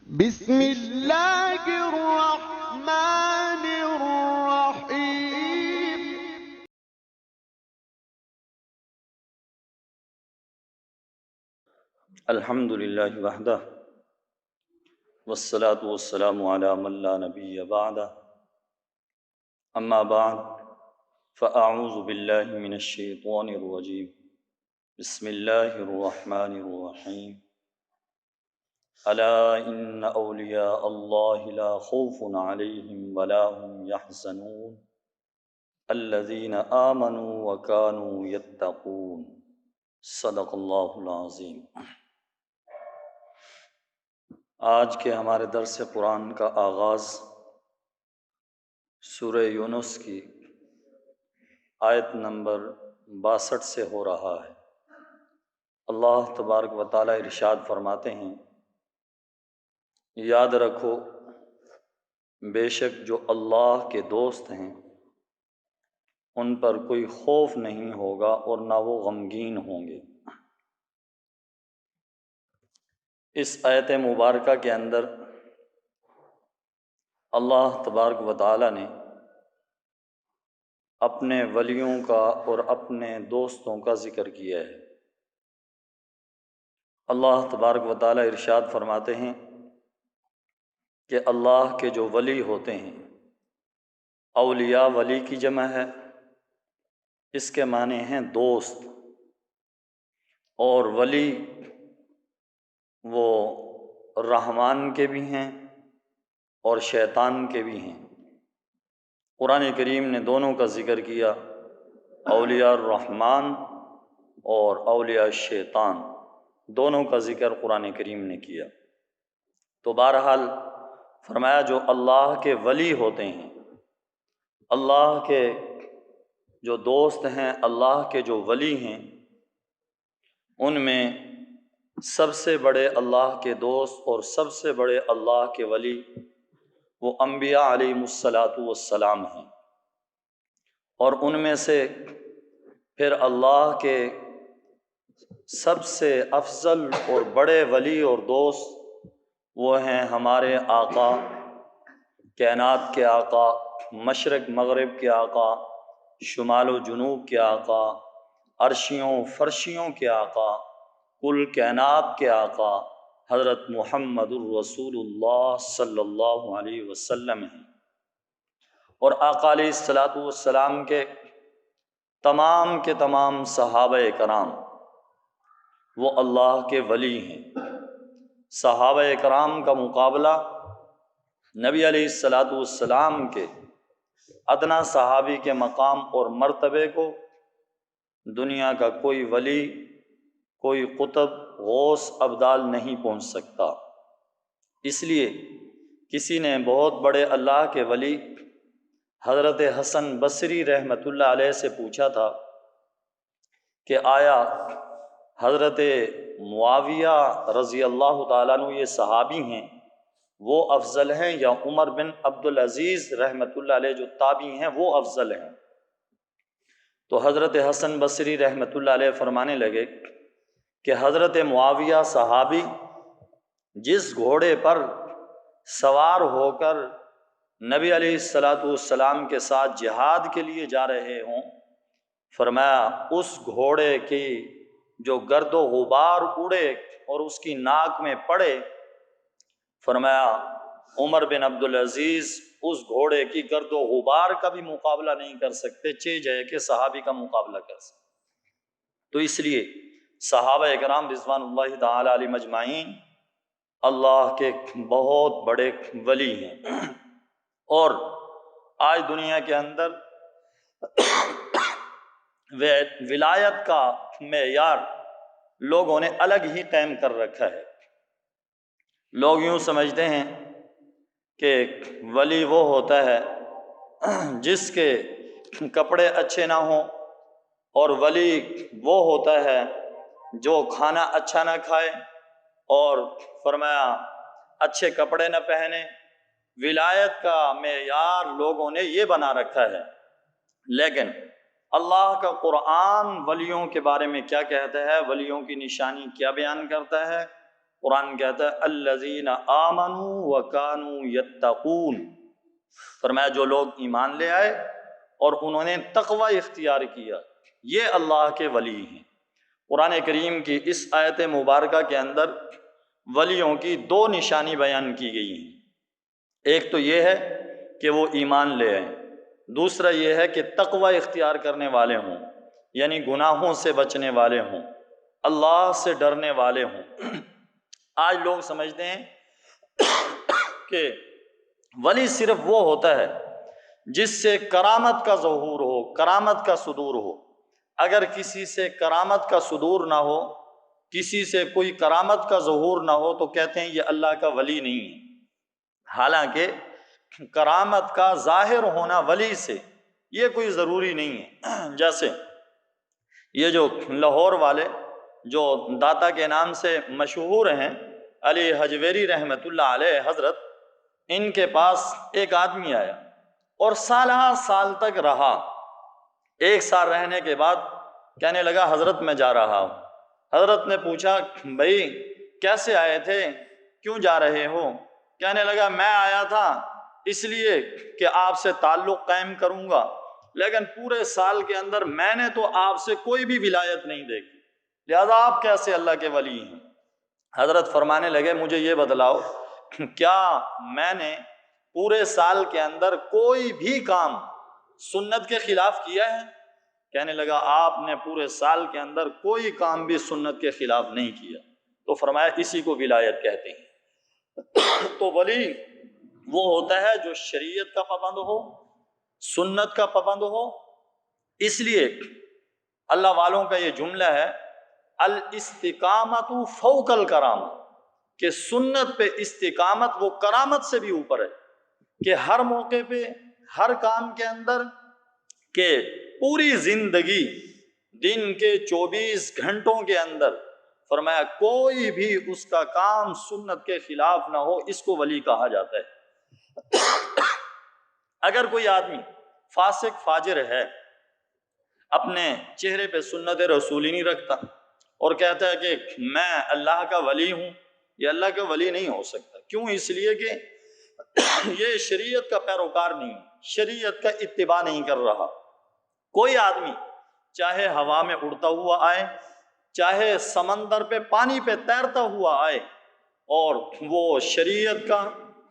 بسم اللہ الرحمن الرحیم۔ الحمد للہ وحدہ والصلاة والسلام علی من لا نبی بعدہ، اما بعد فاعوذ باللہ من الشیطان الرجیم، بسم اللہ الرحمن الرحیم۔ الا ان اولیاء اللہ لا خوف علیہم ولا هم یحزنون الذین آمنوا وکانوا یتقون، صدق اللہ العظیم۔ آج کے ہمارے درس قرآن کا آغاز سورہ یونس کی آیت نمبر 62 سے ہو رہا ہے۔ اللہ تبارک و تعالی ارشاد فرماتے ہیں، یاد رکھو بے شک جو اللہ کے دوست ہیں ان پر کوئی خوف نہیں ہوگا اور نہ وہ غمگین ہوں گے۔ اس آیت مبارکہ کے اندر اللہ تبارک و تعالی نے اپنے ولیوں کا اور اپنے دوستوں کا ذکر کیا ہے۔ اللہ تبارک و تعالی ارشاد فرماتے ہیں کہ اللہ کے جو ولی ہوتے ہیں، اولیاء ولی کی جمع ہے، اس کے معنی ہیں دوست، اور ولی وہ رحمان کے بھی ہیں اور شیطان کے بھی ہیں۔ قرآن کریم نے دونوں کا ذکر کیا، اولیاء الرحمن اور اولیاء الشیطان، دونوں کا ذکر قرآن کریم نے کیا۔ تو بہرحال فرمایا جو اللہ کے ولی ہوتے ہیں، اللہ کے جو دوست ہیں، اللہ کے جو ولی ہیں، ان میں سب سے بڑے اللہ کے دوست اور سب سے بڑے اللہ کے ولی وہ انبیاء علیہم السلام ہیں، اور ان میں سے پھر اللہ کے سب سے افضل اور بڑے ولی اور دوست وہ ہیں ہمارے آقا، کائنات کے آقا، مشرق مغرب کے آقا، شمال و جنوب کے آقا، عرشیوں فرشیوں کے آقا، کل کائنات کے آقا حضرت محمد الرسول اللہ صلی اللہ علیہ وسلم ہیں۔ اور آقا علیہ السلام کے تمام صحابہ کرام وہ اللہ کے ولی ہیں۔ صحابہ کرام کا مقابلہ نبی علیہ السلام کے ادنا صحابی کے مقام اور مرتبے کو دنیا کا کوئی ولی، کوئی قطب، غوث، ابدال نہیں پہنچ سکتا۔ اس لیے کسی نے بہت بڑے اللہ کے ولی حضرت حسن بصری رحمۃ اللہ علیہ سے پوچھا تھا کہ آیا حضرت معاویہ رضی اللہ تعالیٰ عنہ یہ صحابی ہیں، وہ افضل ہیں یا عمر بن عبدالعزیز رحمۃ اللہ علیہ جو تابعی ہیں وہ افضل ہیں؟ تو حضرت حسن بصری رحمۃ اللہ علیہ فرمانے لگے کہ حضرت معاویہ صحابی جس گھوڑے پر سوار ہو کر نبی علیہ السلام کے ساتھ جہاد کے لیے جا رہے ہوں، فرمایا اس گھوڑے کی جو گرد و غبار اڑے اور اس کی ناک میں پڑے، فرمایا عمر بن عبدالعزیز اس گھوڑے کی گرد و غبار کا بھی مقابلہ نہیں کر سکتے، چہ جائے کہ صحابی کا مقابلہ کر سکتے۔ تو اس لیے صحابہ کرام رضوان اللہ تعالی علیہم اجمعین اللہ کے بہت بڑے ولی ہیں۔ اور آج دنیا کے اندر ولایت کا معیار لوگوں نے الگ ہی قائم کر رکھا ہے۔ لوگ یوں سمجھتے ہیں کہ ولی وہ ہوتا ہے جس کے کپڑے اچھے نہ ہوں، اور ولی وہ ہوتا ہے جو کھانا اچھا نہ کھائے اور فرمایا اچھے کپڑے نہ پہنے۔ ولایت کا معیار لوگوں نے یہ بنا رکھا ہے، لیکن اللہ کا قرآن ولیوں کے بارے میں کیا کہتا ہے، ولیوں کی نشانی کیا بیان کرتا ہے؟ قرآن کہتا ہے الذین آمنوا وکانوا یتقون، فرمایا جو لوگ ایمان لے آئے اور انہوں نے تقوی اختیار کیا، یہ اللہ کے ولی ہیں۔ قرآن کریم کی اس آیت مبارکہ کے اندر ولیوں کی دو نشانی بیان کی گئی ہیں، ایک تو یہ ہے کہ وہ ایمان لے آئیں، دوسرا یہ ہے کہ تقوی اختیار کرنے والے ہوں، یعنی گناہوں سے بچنے والے ہوں، اللہ سے ڈرنے والے ہوں۔ آج لوگ سمجھتے ہیں کہ ولی صرف وہ ہوتا ہے جس سے کرامت کا ظہور ہو، کرامت کا صدور ہو۔ اگر کسی سے کرامت کا صدور نہ ہو، کسی سے کوئی کرامت کا ظہور نہ ہو، تو کہتے ہیں یہ اللہ کا ولی نہیں ہے۔ حالانکہ کرامت کا ظاہر ہونا ولی سے یہ کوئی ضروری نہیں ہے۔ جیسے یہ جو لاہور والے جو داتا کے نام سے مشہور ہیں، علی حجویری رحمۃ اللہ علیہ حضرت، ان کے پاس ایک آدمی آیا اور سالہ سال تک رہا۔ ایک سال رہنے کے بعد کہنے لگا حضرت میں جا رہا ہوں۔ حضرت نے پوچھا بھائی کیسے آئے تھے، کیوں جا رہے ہو؟ کہنے لگا میں آیا تھا اس لیے کہ آپ سے تعلق قائم کروں گا، لیکن پورے سال کے اندر میں نے تو آپ سے کوئی بھی ولایت نہیں دیکھی، لہذا آپ کیسے اللہ کے ولی ہیں؟ حضرت فرمانے لگے مجھے یہ بتلاؤ کیا میں نے پورے سال کے اندر کوئی بھی کام سنت کے خلاف کیا ہے؟ کہنے لگا آپ نے پورے سال کے اندر کوئی کام بھی سنت کے خلاف نہیں کیا۔ تو فرمایا اسی کو ولایت کہتے ہیں۔ تو ولی وہ ہوتا ہے جو شریعت کا پابند ہو، سنت کا پابند ہو۔ اس لیے اللہ والوں کا یہ جملہ ہے الاستقامت فوق الکرامہ، کہ سنت پہ استقامت وہ کرامت سے بھی اوپر ہے، کہ ہر موقع پہ، ہر کام کے اندر، کہ پوری زندگی دن کے 24 گھنٹوں کے اندر فرمایا کوئی بھی اس کا کام سنت کے خلاف نہ ہو، اس کو ولی کہا جاتا ہے۔ اگر کوئی آدمی فاسق فاجر ہے، اپنے چہرے پہ سنت رسول ہی نہیں رکھتا اور کہتا ہے کہ میں اللہ کا ولی ہوں، یہ اللہ کا ولی نہیں ہو سکتا۔ کیوں؟ اس لیے کہ یہ شریعت کا پیروکار نہیں، شریعت کا اتباع نہیں کر رہا۔ کوئی آدمی چاہے ہوا میں اڑتا ہوا آئے، چاہے سمندر پہ پانی پہ تیرتا ہوا آئے، اور وہ شریعت کا،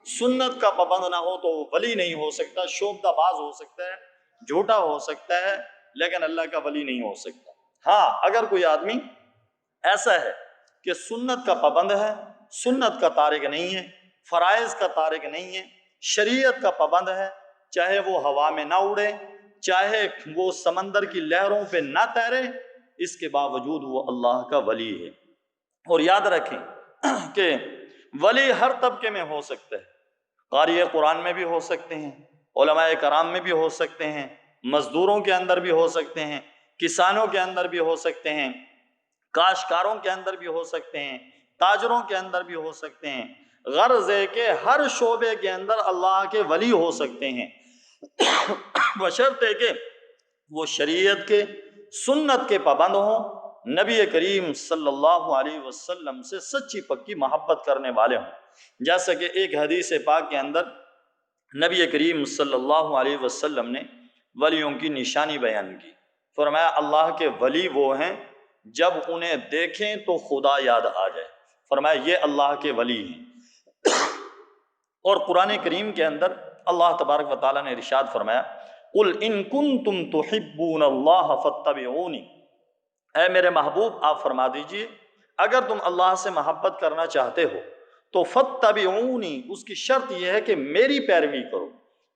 سنت کا پابند نہ ہو تو وہ ولی نہیں ہو سکتا۔ شوبدہ باز ہو سکتا ہے، جھوٹا ہو سکتا ہے، لیکن اللہ کا ولی نہیں ہو سکتا۔ ہاں اگر کوئی آدمی ایسا ہے کہ سنت کا پابند ہے، سنت کا تارک نہیں ہے، فرائض کا تارک نہیں ہے، شریعت کا پابند ہے، چاہے وہ ہوا میں نہ اڑے، چاہے وہ سمندر کی لہروں پہ نہ تیرے، اس کے باوجود وہ اللہ کا ولی ہے۔ اور یاد رکھیں کہ ولی ہر طبقے میں ہو سکتا ہے، قاری قرآن میں بھی ہو سکتے ہیں، علماء کرام میں بھی ہو سکتے ہیں، مزدوروں کے اندر بھی ہو سکتے ہیں، کسانوں کے اندر بھی ہو سکتے ہیں، کاشتکاروں کے اندر بھی ہو سکتے ہیں، تاجروں کے اندر بھی ہو سکتے ہیں۔ غرض ہے کہ ہر شعبے کے اندر اللہ کے ولی ہو سکتے ہیں، بشرطے کہ وہ شریعت کے، سنت کے پابند ہوں، نبی کریم صلی اللہ علیہ وسلم سے سچی پکی محبت کرنے والے ہوں۔ جیسا کہ ایک حدیث پاک کے اندر نبی کریم صلی اللہ علیہ وسلم نے ولیوں کی نشانی بیان کی، فرمایا اللہ کے ولی وہ ہیں جب انہیں دیکھیں تو خدا یاد آ جائے، فرمایا یہ اللہ کے ولی ہیں۔ اور قرآن کریم کے اندر اللہ تبارک و تعالیٰ نے ارشاد فرمایا قل ان کنتم تحبون اللہ فاتبعونی، اے میرے محبوب آپ فرما دیجئے اگر تم اللہ سے محبت کرنا چاہتے ہو تو فاتبعونی، اس کی شرط یہ ہے کہ میری پیروی کرو،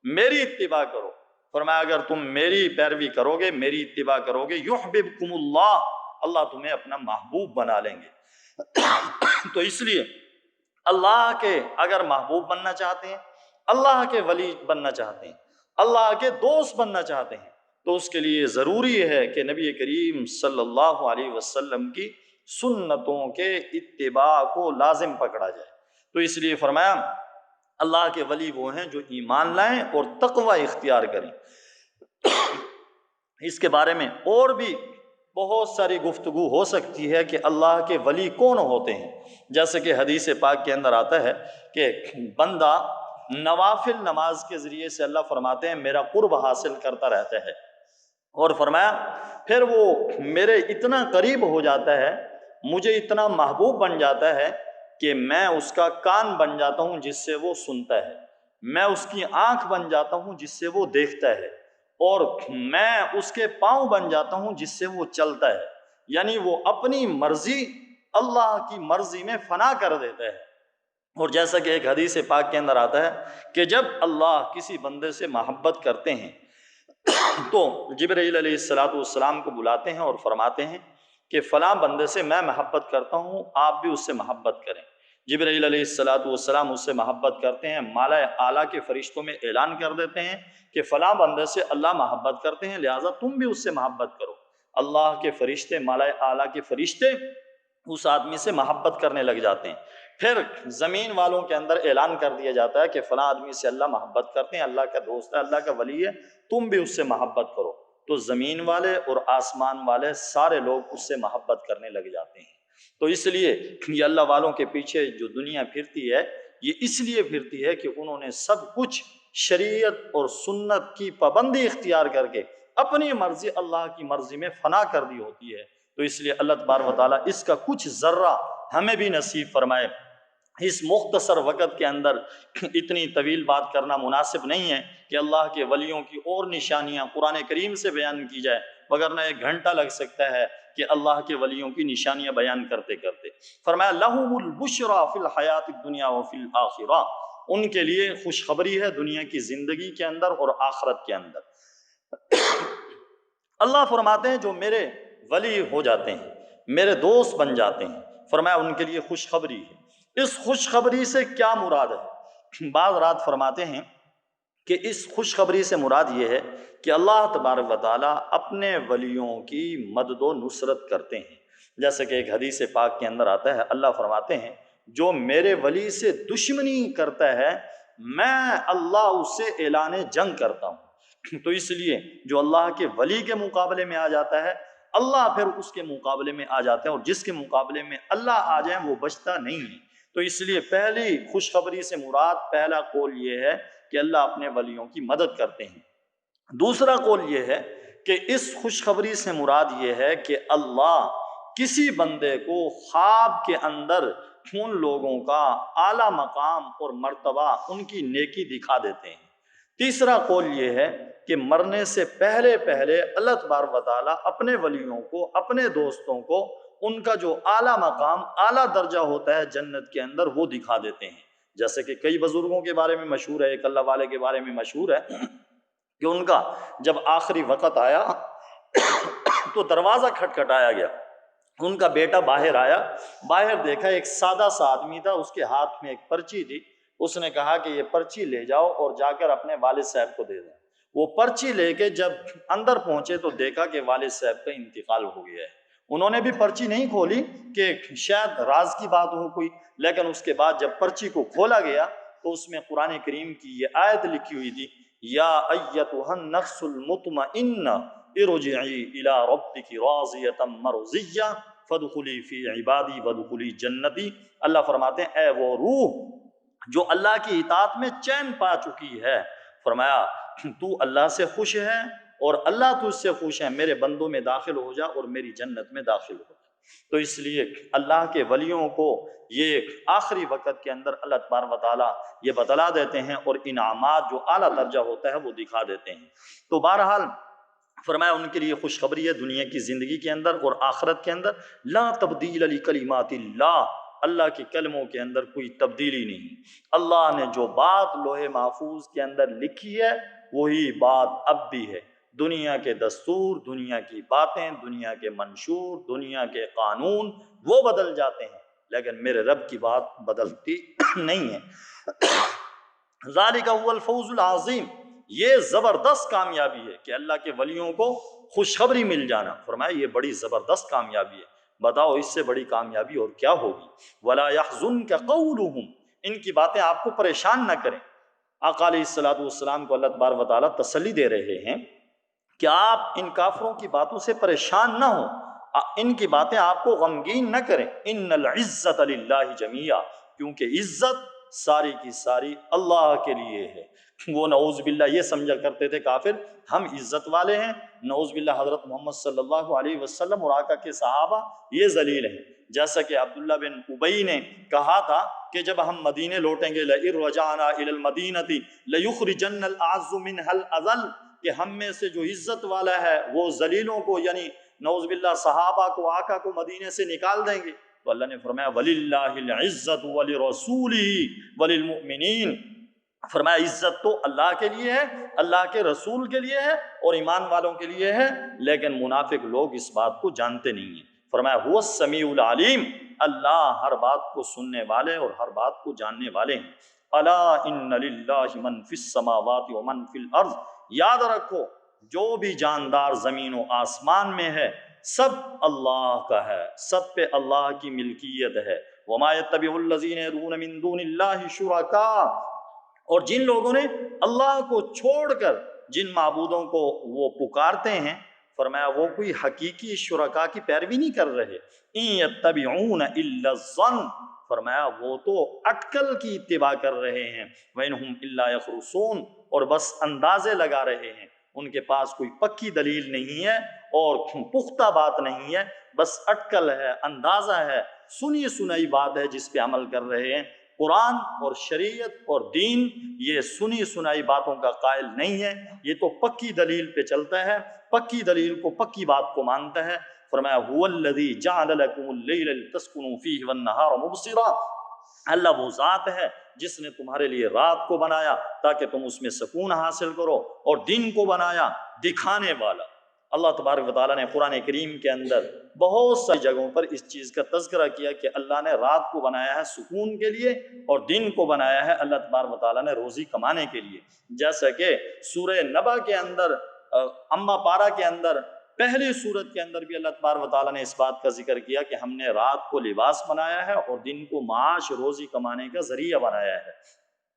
میری اتباع کرو۔ فرمایا اگر تم میری پیروی کرو گے، میری اتباع کرو گے، یحببکم اللہ، اللہ تمہیں اپنا محبوب بنا لیں گے۔ تو اس لیے اللہ کے اگر محبوب بننا چاہتے ہیں، اللہ کے ولی بننا چاہتے ہیں، اللہ کے دوست بننا چاہتے ہیں، تو اس کے لیے ضروری ہے کہ نبی کریم صلی اللہ علیہ وسلم کی سنتوں کے اتباع کو لازم پکڑا جائے۔ تو اس لیے فرمایا اللہ کے ولی وہ ہیں جو ایمان لائیں اور تقوی اختیار کریں۔ اس کے بارے میں اور بھی بہت ساری گفتگو ہو سکتی ہے کہ اللہ کے ولی کون ہوتے ہیں، جیسے کہ حدیث پاک کے اندر آتا ہے کہ بندہ نوافل نماز کے ذریعے سے اللہ فرماتے ہیں میرا قرب حاصل کرتا رہتا ہے، اور فرمایا پھر وہ میرے اتنا قریب ہو جاتا ہے، مجھے اتنا محبوب بن جاتا ہے کہ میں اس کا کان بن جاتا ہوں جس سے وہ سنتا ہے، میں اس کی آنکھ بن جاتا ہوں جس سے وہ دیکھتا ہے، اور میں اس کے پاؤں بن جاتا ہوں جس سے وہ چلتا ہے۔ یعنی وہ اپنی مرضی اللہ کی مرضی میں فنا کر دیتا ہے۔ اور جیسا کہ ایک حدیث پاک کے اندر آتا ہے کہ جب اللہ کسی بندے سے محبت کرتے ہیں تو جبرائیل علیہ السلام کو بلاتے ہیں اور فرماتے ہیں کہ فلاں بندے سے میں محبت کرتا ہوں، آپ بھی اس سے محبت کریں۔ جبرائیل علیہ السلام اس سے محبت کرتے ہیں، مالا اعلیٰ کے فرشتوں میں اعلان کر دیتے ہیں کہ فلاں بندے سے اللہ محبت کرتے ہیں، لہٰذا تم بھی اس سے محبت کرو۔ اللہ کے فرشتے، مالا اعلیٰ کے فرشتے اس آدمی سے محبت کرنے لگ جاتے ہیں۔ پھر زمین والوں کے اندر اعلان کر دیا جاتا ہے کہ فلاں آدمی سے اللہ محبت کرتے ہیں، اللہ کا دوست ہے، اللہ کا ولی ہے، تم بھی اس سے محبت کرو۔ تو زمین والے اور آسمان والے سارے لوگ اس سے محبت کرنے لگ جاتے ہیں۔ تو اس لیے یہ اللہ والوں کے پیچھے جو دنیا پھرتی ہے، یہ اس لیے پھرتی ہے کہ انہوں نے سب کچھ شریعت اور سنت کی پابندی اختیار کر کے اپنی مرضی اللہ کی مرضی میں فنا کر دی ہوتی ہے۔ تو اس لیے اللہ تبارک و تعالیٰ اس کا کچھ ذرہ ہمیں بھی نصیب فرمائے۔ اس مختصر وقت کے اندر اتنی طویل بات کرنا مناسب نہیں ہے کہ اللہ کے ولیوں کی اور نشانیاں قرآن کریم سے بیان کی جائے، وگرنہ 1 گھنٹہ لگ سکتا ہے کہ اللہ کے ولیوں کی نشانیاں بیان کرتے کرتے۔ فرمایا لَهُمُ الْبُشْرَى فِي الْحَيَاةِ الدُّنْيَا وَفِي الْآخِرَةِ، ان کے لیے خوشخبری ہے دنیا کی زندگی کے اندر اور آخرت کے اندر۔ اللہ فرماتے ہیں جو میرے ولی ہو جاتے ہیں، میرے دوست بن جاتے ہیں، فرمایا ان کے لیے خوشخبری ہے۔ اس خوشخبری سے کیا مراد ہے؟ بعض رات فرماتے ہیں کہ اس خوشخبری سے مراد یہ ہے کہ اللہ تبارک و تعالیٰ اپنے ولیوں کی مدد و نصرت کرتے ہیں۔ جیسے کہ ایک حدیث پاک کے اندر آتا ہے، اللہ فرماتے ہیں جو میرے ولی سے دشمنی کرتا ہے میں اللہ اس سے اعلان جنگ کرتا ہوں۔ تو اس لیے جو اللہ کے ولی کے مقابلے میں آ جاتا ہے، اللہ پھر اس کے مقابلے میں آ جاتے ہیں، اور جس کے مقابلے میں اللہ آ جائیں وہ بچتا نہیں ہے۔ تو اس لیے پہلی خوشخبری سے مراد پہلا قول یہ ہے کہ اللہ اپنے ولیوں کی مدد کرتے ہیں۔ دوسرا قول یہ ہے کہ اس خوشخبری سے مراد یہ ہے کہ اللہ کسی بندے کو خواب کے اندر ان لوگوں کا اعلیٰ مقام اور مرتبہ، ان کی نیکی دکھا دیتے ہیں۔ تیسرا قول یہ ہے کہ مرنے سے پہلے اللہ تبارک و تعالیٰ اپنے ولیوں کو، اپنے دوستوں کو، ان کا جو اعلیٰ مقام، اعلیٰ درجہ ہوتا ہے جنت کے اندر، وہ دکھا دیتے ہیں۔ جیسے کہ کئی بزرگوں کے بارے میں مشہور ہے، ایک اللہ والے کے بارے میں مشہور ہے کہ ان کا جب آخری وقت آیا تو دروازہ کھٹکھٹایا گیا، ان کا بیٹا باہر آیا، باہر دیکھا ایک سادہ سا آدمی تھا، اس کے ہاتھ میں ایک پرچی تھی، اس نے کہا کہ یہ پرچی لے جاؤ اور جا کر اپنے والد صاحب کو دے دیں۔ وہ پرچی لے کے جب اندر پہنچے تو دیکھا کہ والد صاحب کا انتقال ہو گیا ہے۔ انہوں نے بھی پرچی نہیں کھولی کہ شاید راز کی بات ہو کوئی، لیکن اس کے بعد جب پرچی کو کھولا گیا تو اس میں قرآن کریم کی یہ آیت لکھی ہوئی تھی، یا ایتھا النفس المطمئنہ ارجعی الی ربک راضیۃ مرضیہ فادخلی فی عبادی وادخلی جنتی۔ اللہ فرماتے ہیں اے وہ روح جو اللہ کی اطاعت میں چین پا چکی ہے، فرمایا تو اللہ سے خوش ہے اور اللہ تجھ سے خوش ہے، میرے بندوں میں داخل ہو جا اور میری جنت میں داخل ہو جا۔ تو اس لیے اللہ کے ولیوں کو یہ آخری وقت کے اندر اللہ تبارک و تعالیٰ یہ بتلا دیتے ہیں اور انعامات جو اعلیٰ درجہ ہوتا ہے وہ دکھا دیتے ہیں۔ تو بہرحال فرمایا ان کے لیے خوشخبری ہے دنیا کی زندگی کے اندر اور آخرت کے اندر، لا تبدیل لکلمات اللہ، اللہ کے کلموں کے اندر کوئی تبدیلی نہیں۔ اللہ نے جو بات لوح محفوظ کے اندر لکھی ہے وہی بات اب بھی ہے۔ دنیا کے دستور، دنیا کی باتیں، دنیا کے منشور، دنیا کے قانون وہ بدل جاتے ہیں، لیکن میرے رب کی بات بدلتی نہیں ہے۔ ذالک هو الفوز العظیم، یہ زبردست کامیابی ہے کہ اللہ کے ولیوں کو خوشخبری مل جانا۔ فرمایا یہ بڑی زبردست کامیابی ہے، بتاؤ اس سے بڑی کامیابی اور کیا ہوگی۔ ولا يحزنک قولهم، ان کی باتیں آپ کو پریشان نہ کریں۔ آقا علیہ السلام کو اللہ تبارک و تعالیٰ تسلی دے رہے ہیں کہ آپ ان کافروں کی باتوں سے پریشان نہ ہوں، ان کی باتیں آپ کو غمگین نہ کریں۔ ان العزت للہ جمیعا، کیونکہ عزت ساری کی ساری اللہ کے لیے ہے۔ وہ نعوذ باللہ یہ سمجھا کرتے تھے کافر ہم عزت والے ہیں، نعوذ باللہ حضرت محمد صلی اللہ علیہ وسلم اور آقا کے صحابہ یہ ذلیل ہیں۔ جیسا کہ عبداللہ بن ابی نے کہا تھا کہ جب ہم مدینے لوٹیں گے لئن رجعنا الی المدینہ لیخرجن الاعز منها الاذل، کہ ہم میں سے جو عزت والا ہے وہ ذلیلوں کو یعنی نعوذ باللہ صحابہ کو آقا کو مدینے سے نکال دیں گے۔ تو اللہ نے فرمایا وَلِلَّهِ الْعِزَّةُ وَلِرَسُولِهِ وَلِلْمُؤْمِنِينَ، فرمایا عزت تو اللہ کے لیے ہے، اللہ کے رسول کے لیے ہے اور ایمان والوں کے لیے ہے، لیکن منافق لوگ اس بات کو جانتے نہیں ہیں۔ فرمایا هُوَ السَّمِيعُ الْعَلِيمُ، اللہ ہر بات کو سننے والے اور ہر بات کو جاننے والے ہیں۔ الا ان للہ من فی السماوات ومن فی الارض، یاد رکھو جو بھی جاندار زمین و آسمان میں ہے سب اللہ کا ہے، سب پہ اللہ کی ملکیت ہے۔ وما يتبع الذین يدعون من دون اللہ شرکاء، اور جن لوگوں نے اللہ کو چھوڑ کر جن معبودوں کو وہ پکارتے ہیں، فرمایا وہ کوئی حقیقی شرکاء کی پیروی نہیں کر رہے۔ ان یتبعون الا الظن، فرمایا وہ تو اٹکل کی اتباع کر رہے ہیں۔ وَإِنْهُمْ إِلَّا يَخْرُصُونَ، اور بس اندازے لگا رہے ہیں، ان کے پاس کوئی پکی دلیل نہیں ہے اور پختہ بات نہیں ہے، بس اٹکل ہے، اندازہ ہے، سنی سنائی بات ہے جس پہ عمل کر رہے ہیں۔ قرآن اور شریعت اور دین یہ سنی سنائی باتوں کا قائل نہیں ہے، یہ تو پکی دلیل پہ چلتا ہے، پکی دلیل کو پکی بات کو مانتا ہے۔ فرمایا هو الذی جعل لکم اللیل لتسکنوا فیہ والنہار مبصرا، اللہ وہ ذات ہے جس نے تمہارے لیے رات کو بنایا تاکہ تم اس میں سکون حاصل کرو اور دن کو بنایا دکھانے والا۔ اللہ تبارک و تعالیٰ نے قرآن کریم کے اندر بہت ساری جگہوں پر اس چیز کا تذکرہ کیا کہ اللہ نے رات کو بنایا ہے سکون کے لیے اور دن کو بنایا ہے اللہ تبارک و تعالیٰ نے روزی کمانے کے لیے۔ جیسا کہ سورہ نبا کے اندر اما پارا کے اندر پہلی سورت کے اندر بھی اللہ تبارک و تعالیٰ نے اس بات کا ذکر کیا کہ ہم نے رات کو لباس بنایا ہے اور دن کو معاش روزی کمانے کا ذریعہ بنایا ہے۔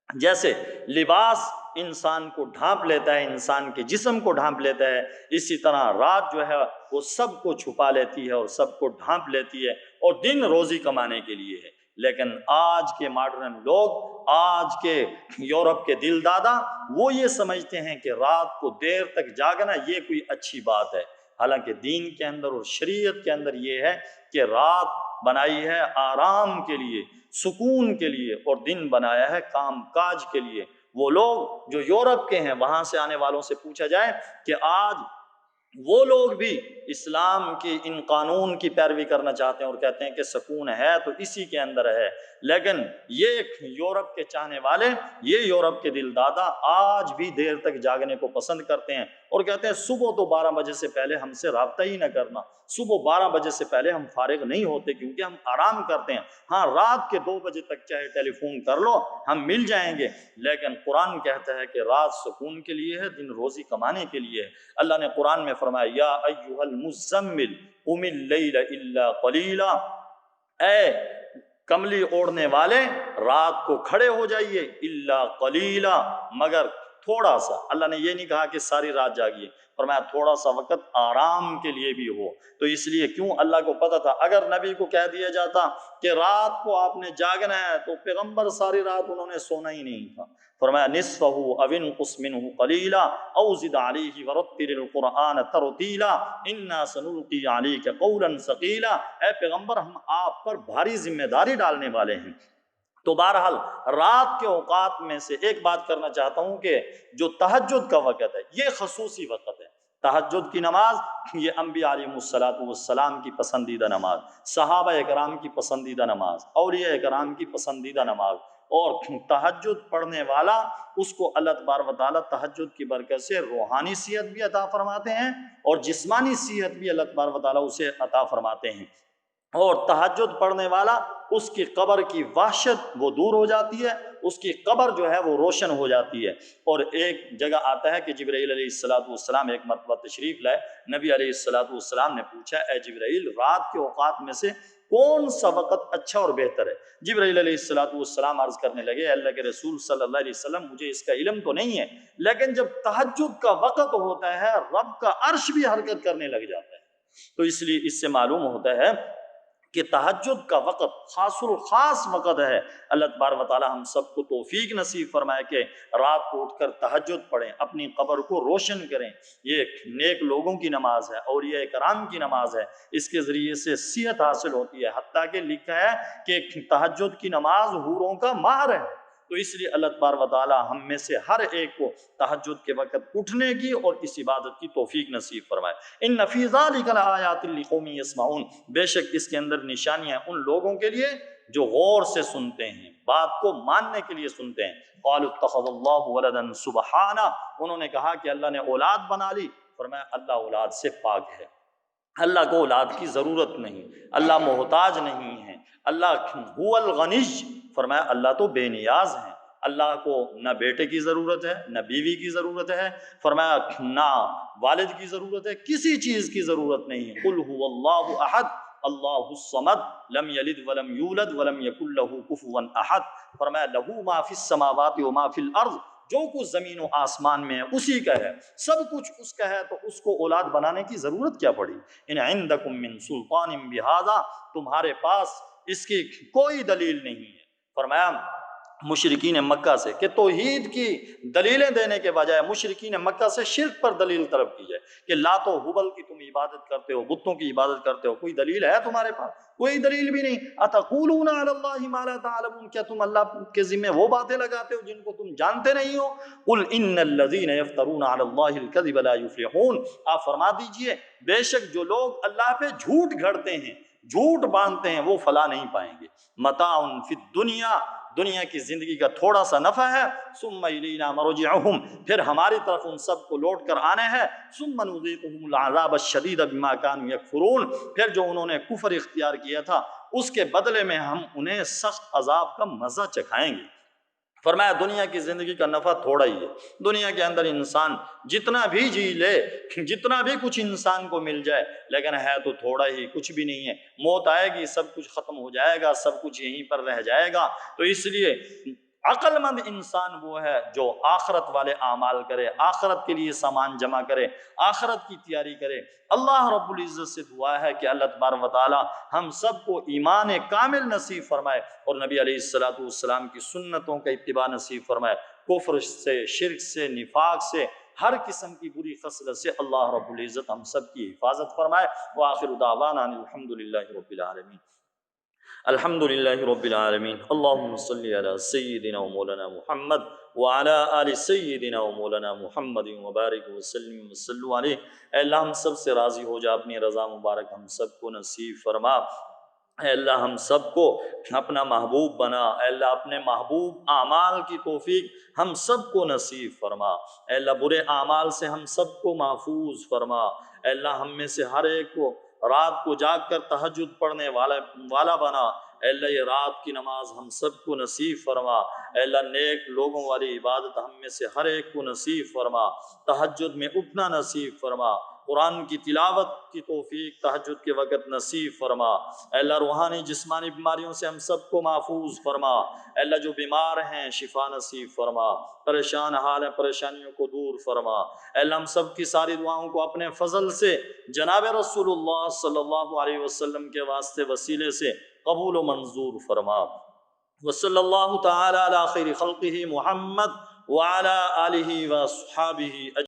جیسے لباس انسان کو ڈھانپ لیتا ہے، انسان کے جسم کو ڈھانپ لیتا ہے، اسی طرح رات جو ہے وہ سب کو چھپا لیتی ہے اور سب کو ڈھانپ لیتی ہے، اور دن روزی کمانے کے لیے ہے۔ لیکن آج کے ماڈرن لوگ، آج کے یورپ کے دل دادا، وہ یہ سمجھتے ہیں کہ رات کو دیر تک جاگنا یہ کوئی اچھی بات ہے، حالانکہ دین کے اندر اور شریعت کے اندر یہ ہے کہ رات بنائی ہے آرام کے لیے، سکون کے لیے، اور دن بنایا ہے کام کاج کے لیے۔ وہ لوگ جو یورپ کے ہیں وہاں سے آنے والوں سے پوچھا جائے کہ آج وہ لوگ بھی اسلام کی ان قانون کی پیروی کرنا چاہتے ہیں اور کہتے ہیں کہ سکون ہے تو اسی کے اندر ہے، لیکن یہ یورپ کے چاہنے والے، یہ یورپ کے دل دادا آج بھی دیر تک جاگنے کو پسند کرتے ہیں اور کہتے ہیں صبح تو 12 بجے سے پہلے ہم سے رابطہ ہی نہ کرنا، صبح 12 بجے سے پہلے ہم فارغ نہیں ہوتے کیونکہ ہم آرام کرتے ہیں، ہاں رات کے 2 بجے تک چاہے ٹیلی فون کر لو ہم مل جائیں گے، لیکن قرآن کہتا ہے کہ رات سکون کے لیے ہے، دن روزی کمانے کے لیے ہے۔ اللہ نے قرآن میں فرمایا یا ایھا المزمل قم اللیل الا قلیلا، اے کملی اوڑھنے والے رات کو کھڑے ہو جائیے، الا قلیلا، مگر تھوڑا سا۔ اللہ نے یہ نہیں کہا کہ ساری رات جاگیے، فرمایا تھوڑا سا وقت آرام کے لیے بھی ہو۔ تو اس لیے کیوں اللہ کو پتا تھا اگر نبی کو کہہ دیا جاتا کہ رات کو آپ نے جاگنا ہے تو پیغمبر ساری رات انہوں نے سونا ہی نہیں تھا۔ فرمایا نصفہ او انقص منہ قلیلا او زد علیہ ورتل القرآن ترتیلا انا سنلقی علیک قولا ثقیلا، اے پیغمبر ہم آپ پر بھاری ذمہ داری ڈالنے والے ہیں۔ تو بہرحال رات کے اوقات میں سے ایک بات کرنا چاہتا ہوں کہ جو تہجد کا وقت ہے یہ خصوصی وقت ہے۔ تہجد کی نماز یہ انبیاء علیہ السلام کی پسندیدہ نماز، صحابہ اکرام کی پسندیدہ نماز، اولیاء اکرام کی پسندیدہ نماز، اور تہجد پڑھنے والا اس کو اللہ تبارک و تعالیٰ تہجد کی برکت سے روحانی صحت بھی عطا فرماتے ہیں اور جسمانی صحت بھی اللہ تبارک و تعالیٰ اسے عطا فرماتے ہیں۔ اور تہجد پڑھنے والا اس کی قبر کی وحشت وہ دور ہو جاتی ہے، اس کی قبر جو ہے وہ روشن ہو جاتی ہے۔ اور ایک جگہ آتا ہے کہ جبرائیل علیہ السلام ایک مرتبہ تشریف لائے، نبی علیہ السلام نے پوچھا اے جبرائیل رات کے اوقات میں سے کون سا وقت اچھا اور بہتر ہے؟ جبرائیل علیہ السلام عرض کرنے لگے اللہ کے رسول صلی اللہ علیہ وسلم مجھے اس کا علم تو نہیں ہے، لیکن جب تہجد کا وقت ہوتا ہے رب کا عرش بھی حرکت کرنے لگ جاتا ہے۔ تو اس لیے اس سے معلوم ہوتا ہے کہ تہجد کا وقت خاص الخاص وقت ہے۔ اللہ تبارک و تعالی ہم سب کو توفیق نصیب فرمائے کہ رات کو اٹھ کر تہجد پڑھیں، اپنی قبر کو روشن کریں۔ یہ نیک لوگوں کی نماز ہے، اولیاء کرام کی نماز ہے، اس کے ذریعے سے صحت حاصل ہوتی ہے۔ حتیٰ کہ لکھا ہے کہ تہجد کی نماز حوروں کا مہر ہے۔ تو اس لیے اللہ تبارک و تعالی ہم میں سے ہر ایک کو تہجد کے وقت اٹھنے کی اور اس عبادت کی توفیق نصیب فرمائے۔ ان فی ذلک لآیات لقوم یسمعون، بے شک اس کے اندر نشانیاں ان لوگوں کے لیے جو غور سے سنتے ہیں، بات کو ماننے کے لیے سنتے ہیں۔ قالوا اتخذ اللہ ولدا سبحانہ، انہوں نے کہا کہ اللہ نے اولاد بنا لی۔ فرمایا اللہ اولاد سے پاک ہے، اللہ کو اولاد کی ضرورت نہیں، اللہ محتاج نہیں ہے، اللہ هو الغنی، فرمایا اللہ تو بے نیاز ہیں، اللہ کو نہ بیٹے کی ضرورت ہے نہ بیوی کی ضرورت ہے، فرمایا نہ والد کی ضرورت ہے، کسی چیز کی ضرورت نہیں۔ قل هو اللہ احد اللہ الصمد لم یلد ولم یولد ولم یکن له کفوا احد، فرمایا لہ ما فی السماوات وما فی الارض، جو کچھ زمین و آسمان میں ہے اسی کا ہے، سب کچھ اس کا ہے، تو اس کو اولاد بنانے کی ضرورت کیا پڑی؟ ان عندکم من سلطان بہذا، تمہارے پاس اس کی کوئی دلیل نہیں ہے۔ فرمایا مشرکین مکہ سے کہ توحید کی دلیلیں دینے کے بجائے مشرکین مکہ سے شرک پر دلیل طلب کی جائے کہ لات و حبل کی تم عبادت کرتے ہو، بتوں کی عبادت کرتے ہو، کوئی دلیل ہے تمہارے پاس؟ کوئی دلیل بھی نہیں۔ اتقولون علی اللہ ما لا تعلمون، کیا تم اللہ کے ذمہ وہ باتیں لگاتے ہو جن کو تم جانتے نہیں ہو؟ قل ان الذین یفترون علی اللہ الکذب لا یفلحون، آپ فرما دیجئے بے شک جو لوگ اللہ پہ جھوٹ گھڑتے ہیں، جھوٹ باندھتے ہیں، وہ فلاح نہیں پائیں گے۔ متاع فی الدنیا، دنیا کی زندگی کا تھوڑا سا نفع ہے، ثم الینا مرجعہم، پھر ہماری طرف ان سب کو لوٹ کر آنے ہے، ثم نذیقہم العذاب الشدید بما كانوا یکفرون، پھر جو انہوں نے کفر اختیار کیا تھا اس کے بدلے میں ہم انہیں سخت عذاب کا مزہ چکھائیں گے۔ فرمایا دنیا کی زندگی کا نفع تھوڑا ہی ہے، دنیا کے اندر انسان جتنا بھی جی لے، جتنا بھی کچھ انسان کو مل جائے، لیکن ہے تو تھوڑا ہی، کچھ بھی نہیں ہے۔ موت آئے گی، سب کچھ ختم ہو جائے گا، سب کچھ یہیں پر رہ جائے گا۔ تو اس لیے عقل مند انسان وہ ہے جو آخرت والے اعمال کرے، آخرت کے لیے سامان جمع کرے، آخرت کی تیاری کرے۔ اللہ رب العزت سے دعا ہے کہ اللہ تبارک و تعالی ہم سب کو ایمان کامل نصیب فرمائے اور نبی علیہ السلام کی سنتوں کا اتباع نصیب فرمائے، کفر سے، شرک سے، نفاق سے، ہر قسم کی بری خصلت سے اللہ رب العزت ہم سب کی حفاظت فرمائے۔ وآخر دعوانا الحمدللہ رب العالمین۔ الحمد للہ رب العالمین۔ اللہم صلی علی سیدنا و مولانا محمد وعلی آل سیدنا و مولانا محمد وبارک وسلم وصلو علیہ۔ اے اللہ ہم سب سے راضی ہو جا، اپنی رضا مبارک ہم سب کو نصیب فرما۔ اے اللہ ہم سب کو اپنا محبوب بنا، اے اللہ اپنے محبوب اعمال کی توفیق ہم سب کو نصیب فرما۔ اے اللہ برے اعمال سے ہم سب کو محفوظ فرما۔ اے اللہ ہم میں سے ہر ایک کو رات کو جاگ کر تہجد پڑھنے والا بنا۔ اے اللہ یہ رات کی نماز ہم سب کو نصیب فرما۔ اے اللہ نیک لوگوں والی عبادت ہم میں سے ہر ایک کو نصیب فرما، تہجد میں اٹھنا نصیب فرما، قرآن کی تلاوت کی توفیق تہجد کے وقت نصیب فرما۔ اے اللہ روحانی جسمانی بیماریوں سے ہم سب کو محفوظ فرما۔ اے اللہ جو بیمار ہیں شفا نصیب فرما، پریشان حال ہیں پریشانیوں کو دور فرما۔ اے اللہ ہم سب کی ساری دعاؤں کو اپنے فضل سے جناب رسول اللہ صلی اللہ علیہ وسلم کے واسطے وسیلے سے قبول و منظور فرما۔ وصلی اللہ تعالی علی خیر خلقہ محمد وعلی آلہ وصحابہ